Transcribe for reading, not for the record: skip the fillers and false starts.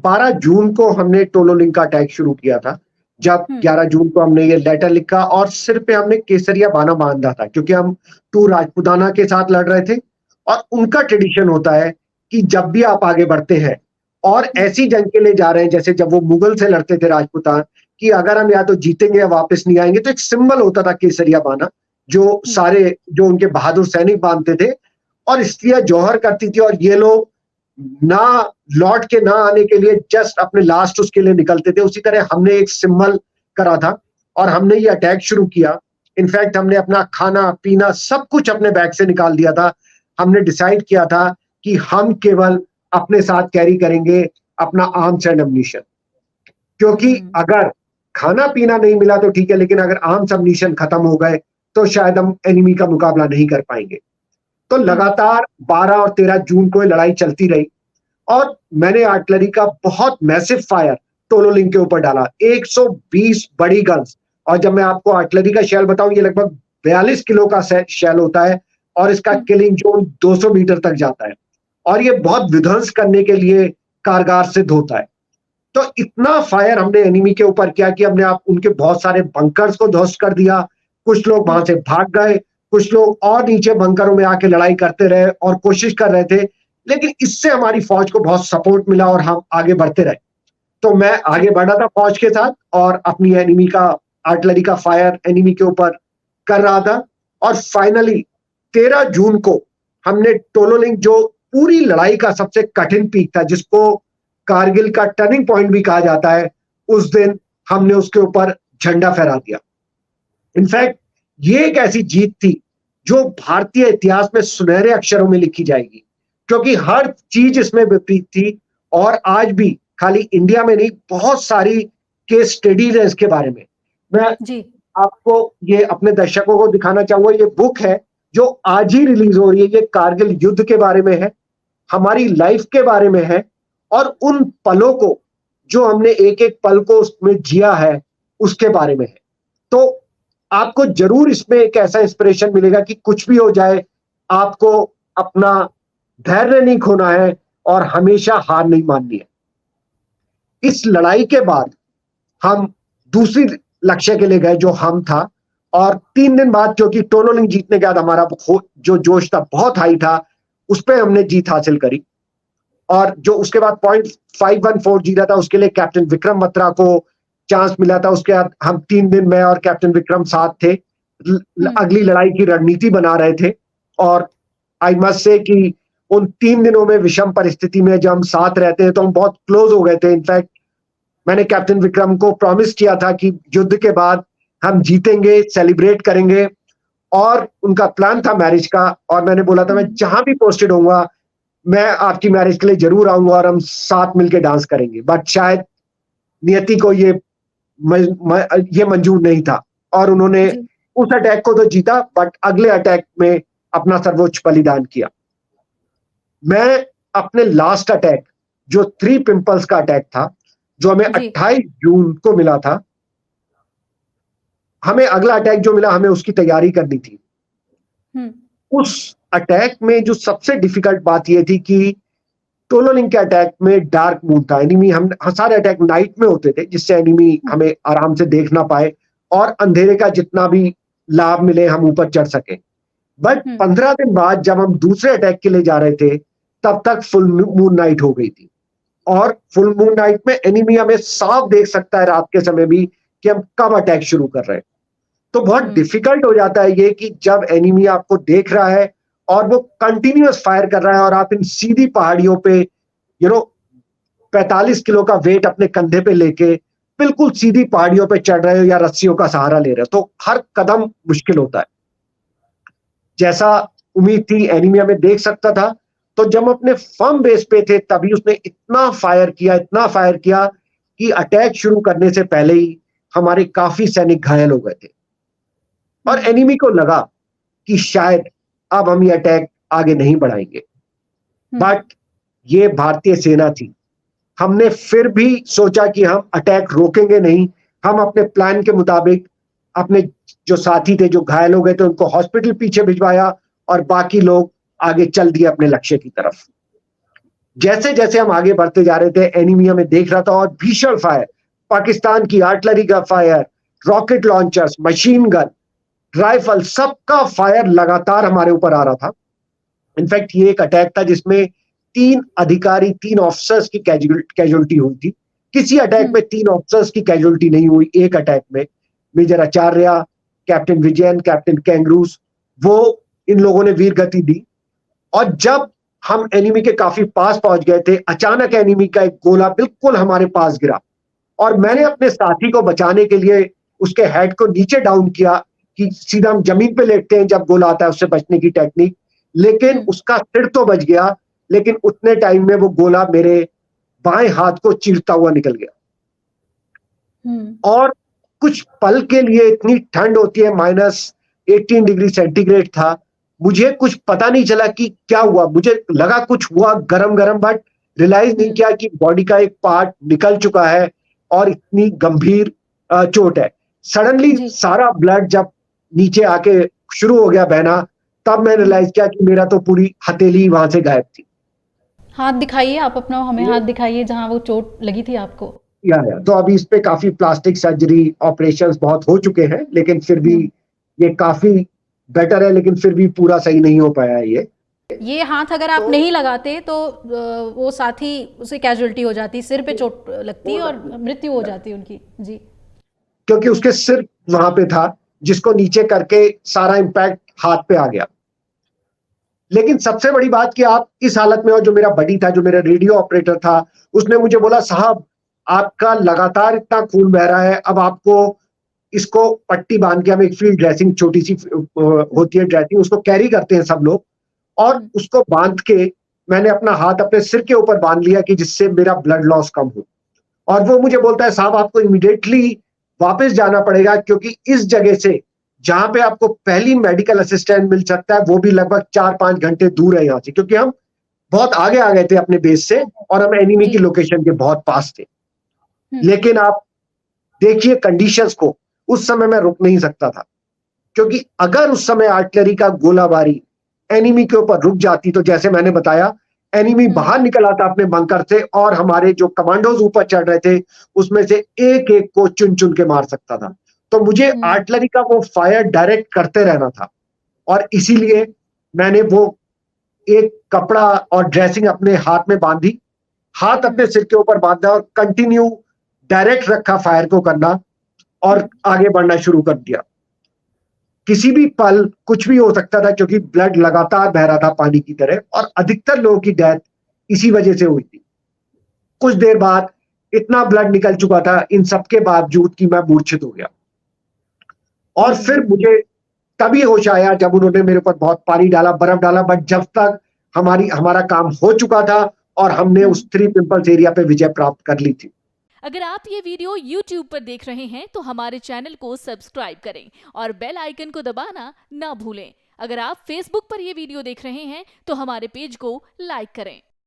12 जून को हमने टोलोलिंग का अटैक शुरू किया था। जब 11 जून को हमने ये लेटर लिखा और सिर पे हमने केसरिया बाना बांधा था, क्योंकि हम टू राजपूताना के साथ लड़ रहे थे और उनका ट्रेडिशन होता है कि जब भी आप आगे बढ़ते हैं और ऐसी जंग के लिए जा रहे हैं जैसे जब वो मुगल से लड़ते थे राजपूतान, कि अगर हम या तो जीतेंगे या वापस नहीं आएंगे, तो एक सिंबल होता था केसरिया बाना, जो सारे जो उनके बहादुर सैनिक बांधते थे और स्त्रियां जौहर करती थी और ये लोग ना लौट के ना आने के लिए जस्ट अपने लास्ट उसके लिए निकलते थे। उसी तरह हमने एक सिंबल करा था और हमने ये अटैक शुरू किया। इनफैक्ट हमने अपना खाना पीना सब कुछ अपने बैग से निकाल दिया था। हमने डिसाइड किया था कि हम केवल अपने साथ कैरी करेंगे अपना आर्म्स एंड एम्यूनिशन, क्योंकि अगर खाना पीना नहीं मिला तो ठीक है, लेकिन अगर आर्म्स एम्यूनिशन खत्म हो गए तो शायद हम एनिमी का मुकाबला नहीं कर पाएंगे। तो लगातार 12 और 13 जून को ये लड़ाई चलती रही और मैंने आर्टिलरी का बहुत मैसिव फायर टोलोलिंग के ऊपर डाला, 120 बड़ी गन्स। और जब मैं आपको आर्टिलरी का शेल बताऊं, ये लगभग 42 किलो का शेल होता है और इसका किलिंग जोन 200 मीटर तक जाता है और ये बहुत विध्वंस करने के लिए कारगर सिद्ध होता है। तो इतना फायर हमने एनिमी के ऊपर किया कि हमने आप उनके बहुत सारे बंकर्स को ध्वस्त कर दिया। कुछ लोग वहां से भाग गए, कुछ लोग और नीचे बंकरों में आके लड़ाई करते रहे और कोशिश कर रहे थे, लेकिन इससे हमारी फौज को बहुत सपोर्ट मिला और हम आगे बढ़ते रहे। तो मैं आगे बढ़ा था फौज के साथ और अपनी एनिमी का आर्टिलरी का फायर एनिमी के ऊपर कर रहा था और फाइनली 13 जून को हमने टोलोलिंग, जो पूरी लड़ाई का सबसे कठिन पीक था, जिसको कारगिल का टर्निंग पॉइंट भी कहा जाता है, उस दिन हमने उसके ऊपर झंडा फहरा दिया। इनफैक्ट ये एक ऐसी जीत थी जो भारतीय इतिहास में सुनहरे अक्षरों में लिखी जाएगी, क्योंकि हर चीज इसमें विपरीत थी और आज भी खाली इंडिया में नहीं, बहुत सारी केस स्टडीज है इसके बारे में। मैं आपको ये अपने दर्शकों को दिखाना चाहूंगा। ये बुक है जो आज ही रिलीज हो रही है। ये कारगिल युद्ध के बारे में है, हमारी लाइफ के बारे में है और उन पलों को, जो हमने एक एक पल को उसमें जिया है, उसके बारे में है। तो आपको जरूर इसमें एक ऐसा इंस्पिरेशन मिलेगा कि कुछ भी हो जाए, आपको अपना धैर्य नहीं खोना है और हमेशा हार नहीं माननी है। इस लड़ाई के बाद हम दूसरी लक्ष्य के लिए गए जो हम था, और 3 दिन बाद, क्योंकि टोलोलिंग जीतने के बाद हमारा जो जोश था बहुत हाई था, उस पर हमने जीत हासिल करी। और जो उसके बाद .514 जीता था, उसके लिए कैप्टन विक्रम बत्रा को चांस मिला था। उसके बाद हम 3 दिन, मैं और कैप्टन विक्रम साथ थे, अगली लड़ाई की रणनीति बना रहे थे। और आई मस्ट से कि उन 3 दिनों में विषम परिस्थिति में जब हम साथ रहते हैं तो हम बहुत क्लोज हो गए थे। इनफैक्ट मैंने कैप्टन विक्रम को प्रॉमिस किया था कि युद्ध के बाद हम जीतेंगे, सेलिब्रेट करेंगे, और उनका प्लान था मैरिज का। और मैंने बोला था मैं जहां भी पोस्टेड होऊंगा, मैं आपकी मैरिज के लिए जरूर आऊंगा और हम साथ मिलके डांस करेंगे। बट शायद नियति को ये मंजूर नहीं था और उन्होंने उस अटैक को तो जीता, बट अगले अटैक में अपना सर्वोच्च बलिदान किया। मैं अपने लास्ट अटैक, जो 3 पिंपल्स का अटैक था, जो हमें 28 जून को मिला था, हमें अगला अटैक जो मिला, हमें उसकी तैयारी करनी थी। उस अटैक में जो सबसे डिफिकल्ट बात यह थी कि टोलोलिंग के अटैक में डार्क मून था। एनिमी, हम सारे अटैक नाइट में होते थे, जिससे एनिमी हमें आराम से देख ना पाए और अंधेरे का जितना भी लाभ मिले हम ऊपर चढ़ सके। बट 15 दिन बाद जब हम दूसरे अटैक के लिए जा रहे थे, तब तक फुल मून नाइट हो गई थी और फुल मून नाइट में एनिमी हमें साफ देख सकता है रात के समय भी कि हम कब अटैक शुरू कर रहे हैं। तो बहुत डिफिकल्ट हो जाता है ये कि जब एनिमी आपको देख रहा है और वो कंटिन्यूअस फायर कर रहा है और आप इन सीधी पहाड़ियों पे 45 किलो का वेट अपने कंधे पे लेके बिल्कुल सीधी पहाड़ियों पे चढ़ रहे हो या रस्सियों का सहारा ले रहे हो, तो हर कदम मुश्किल होता है। जैसा उम्मीद थी, एनिमी हमें देख सकता था, तो जब हम अपने फर्म बेस पे थे तभी उसने इतना फायर किया कि अटैक शुरू करने से पहले ही हमारे काफी सैनिक घायल हो गए थे और एनिमी को लगा कि शायद अब हम ये अटैक आगे नहीं बढ़ाएंगे। बट ये भारतीय सेना थी, हमने फिर भी सोचा कि हम अटैक रोकेंगे नहीं। हम अपने प्लान के मुताबिक अपने जो साथी थे जो घायल हो गए थे उनको हॉस्पिटल पीछे भिजवाया और बाकी लोग आगे चल दिए अपने लक्ष्य की तरफ। जैसे जैसे हम आगे बढ़ते जा रहे थे, एनिमी हमें देख रहा था और भीषण फायर, पाकिस्तान की आर्टिलरी का fire, rocket launchers, machine gun, rifle, सबका फायर लगातार हमारे ऊपर आ रहा था। इनफैक्ट ये एक अटैक था जिसमें 3 अधिकारी, 3 ऑफिसर्स की कैजुअलिटी हुई थी। किसी अटैक में 3 ऑफिसर्स की कैजुअलिटी नहीं हुई। एक अटैक में मेजर आचार्य, कैप्टन विजयन, कैप्टन कैंगरूस, वो इन लोगों ने वीर गति दी। और जब हम एनिमी के काफी पास पहुंच गए थे, अचानक एनिमी का एक गोला बिल्कुल हमारे पास गिरा और मैंने अपने साथी को बचाने के लिए उसके हेड को नीचे डाउन किया कि सीधा हम जमीन पे लेटते हैं जब गोला आता है, उससे बचने की टेक्निक। लेकिन उसका सिर तो बच गया, लेकिन उतने टाइम में वो गोला मेरे बाएं हाथ को चीरता हुआ निकल गया। और कुछ पल के लिए इतनी ठंड होती है, -18 डिग्री सेंटीग्रेड था, मुझे कुछ पता नहीं चला कि क्या हुआ। मुझे लगा कुछ हुआ गरम गरम, बट रियलाइज नहीं किया कि बॉडी का एक पार्ट निकल चुका है और इतनी गंभीर चोट है। सडनली सारा ब्लड जब नीचे आके शुरू हो गया बहना, तब मैंने रियलाइज किया कि मेरा तो पूरी हथेली वहां से गायब थी। हाथ दिखाइए आप अपना, हमें हाथ दिखाइए जहां वो चोट लगी थी आपको। या तो अभी इस पे काफी प्लास्टिक सर्जरी ऑपरेशंस बहुत हो चुके हैं, लेकिन फिर भी ये काफी बेटर है, लेकिन फिर भी पूरा सही नहीं हो पाया है ये हाथ अगर आप नहीं लगाते तो वो साथी उसे कैजुअलिटी हो जाती, सिर पे चोट लगती और मृत्यु हो जाती उनकी। जी, क्योंकि उसके सिर वहां पे था, जिसको नीचे करके सारा इंपैक्ट हाथ पे आ गया। लेकिन सबसे बड़ी बात कि आप इस हालत में हो, जो मेरा बडी था, जो मेरा रेडियो ऑपरेटर था, उसने मुझे बोला, साहब आपका लगातार इतना खून बह रहा है, अब आपको इसको पट्टी बांध के, हम एक फील्ड ड्रेसिंग छोटी सी होती है ड्रेसिंग, उसको कैरी करते हैं सब लोग, और उसको बांध के मैंने अपना हाथ अपने सिर के ऊपर बांध लिया कि जिससे मेरा ब्लड लॉस कम हो। और वो मुझे बोलता है, साहब आपको इमीडिएटली वापस जाना पड़ेगा, क्योंकि इस जगह से जहां पे आपको पहली मेडिकल असिस्टेंट मिल सकता है, वो भी लगभग 4-5 घंटे दूर है यहाँ से, क्योंकि हम बहुत आगे आ गए थे अपने बेस से और हम एनिमी की लोकेशन के बहुत पास थे। लेकिन आप देखिए कंडीशंस को, उस समय मैं रुक नहीं सकता था, क्योंकि अगर उस समय आर्टिलरी का गोलाबारी एनिमी के ऊपर रुक जाती, तो जैसे मैंने बताया, एनिमी बाहर निकल आता अपने बंकर से और हमारे जो कमांडोज ऊपर चढ़ रहे थे, उसमें से एक एक को चुन चुन के मार सकता था। तो मुझे आर्टिलरी का वो फायर डायरेक्ट करते रहना था, और इसीलिए मैंने वो एक कपड़ा और ड्रेसिंग अपने हाथ में बांधी, हाथ अपने सिर के ऊपर बांधा और कंटिन्यू डायरेक्ट रखा फायर को करना, और आगे बढ़ना शुरू कर दिया। किसी भी पल कुछ भी हो सकता था, क्योंकि ब्लड लगातार बह रहा था पानी की तरह, और अधिकतर लोगों की डेथ इसी वजह से हुई थी। कुछ देर बाद इतना ब्लड निकल चुका था इन सबके बावजूद कि मैं मूर्छित हो गया। और फिर मुझे तभी होश आया जब उन्होंने मेरे ऊपर बहुत पानी डाला, बर्फ डाला, बट जब तक हमारा काम हो चुका था और हमने उस 3 पिंपल्स एरिया पे विजय प्राप्त कर ली थी। अगर आप ये वीडियो YouTube पर देख रहे हैं तो हमारे चैनल को सब्सक्राइब करें और बेल आइकन को दबाना ना भूलें। अगर आप Facebook पर ये वीडियो देख रहे हैं तो हमारे पेज को लाइक करें।